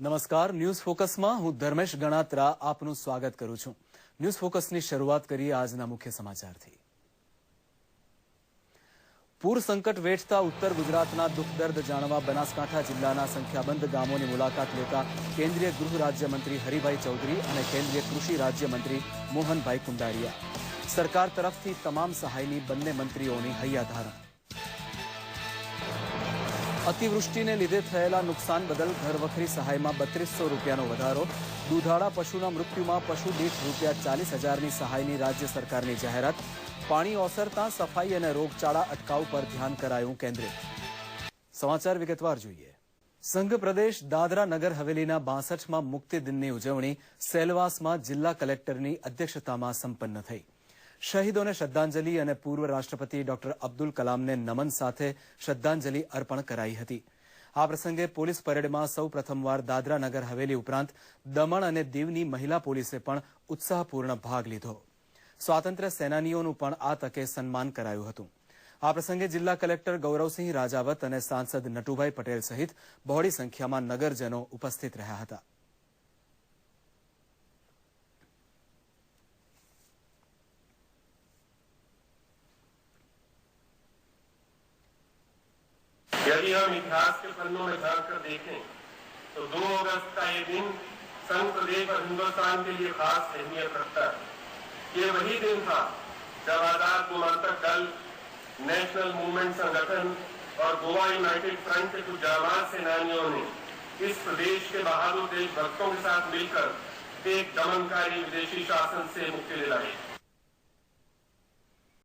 નમસ્કાર, ન્યૂઝ ફોકસમાં હું ધર્મેશ ગણાત્રા આપનું સ્વાગત કરું છું। ન્યૂઝ ફોકસની શરૂઆત કરીએ આજના મુખ્ય સમાચારથી। પૂર સંકટ વેઠતા ઉત્તર ગુજરાતના દુઃખ દર્દ જાણવા બનાસકાંઠા જિલ્લાના સંખ્યાબંધ ગામોની મુલાકાત લેતા કેન્દ્રીય ગૃહ રાજ્યમંત્રી હરિભાઈ ચૌધરી અને કેન્દ્રીય કૃષિ રાજ્યમંત્રી મોહનભાઈ કુંડારિયા। સરકાર તરફથી તમામ સહાયની બંને મંત્રીઓની હૈયાધારણ। અતિવૃષ્ટિને લીધે થયેલા નુકસાન બદલ ઘરવખરી સહાયમાં 3200 રૂપિયાનો વધારો। દૂધાળા પશુના મૃત્યુમાં પશુ દીઠ ₹40,000ની સહાયની રાજ્ય સરકારની જાહેરાત। પાણી ઓસરતા સફાઈ અને રોગચાળા અટકાવ પર ધ્યાન કરાયું કેન્દ્રિત। સમાચાર વિગતવાર જોઈએ। સંઘ પ્રદેશ દાદરા નગર હવેલીના 62માં મુક્તિ દિનની ઉજવણી સેલવાસમાં જિલ્લા કલેક્ટરની અધ્યક્ષતામાં સંપન્ન થઈ। શહીદોને શ્રદ્ધાંજલિ અને પૂર્વ રાષ્ટ્રપતિ ડોક્ટર અબ્દુલ કલામને નમન સાથે શ્રદ્ધાંજલિ અર્પણ કરાઈ હતી। આ પ્રસંગે પોલીસ પરેડમાં સૌ પ્રથમવાર દાદરા નગર હવેલી ઉપરાંત દમણ અને દીવની મહિલા પોલીસે પણ ઉત્સાહપૂર્ણ ભાગ લીધો। સ્વાતંત્ર્ય સેનાનીઓનું પણ આ તકે સન્માન કરાયું હતું। આ પ્રસંગે જિલ્લા કલેક્ટર ગૌરવસિંહ રાજાવત અને સાંસદ નટુભાઈ પટેલ સહિત બહોળી સંખ્યામાં નગરજનો ઉપસ્થિત રહ્યા હતા। यदि हम इतिहास के पन्नों में झांककर देखें तो 2 अगस्त का ये दिन संघ प्रदेश और हिंदुस्तान के लिए खास अहमियत रखता है। ये वही दिन था जब आजाद गोमांतक दल, नेशनल मूवमेंट संगठन और गोवा यूनाइटेड फ्रंट के कुछ जाबाज सेनानियों ने इस प्रदेश के बहादुर देशभक्तों के साथ मिलकर एक दमनकारी विदेशी शासन से मुक्ति दिलाई।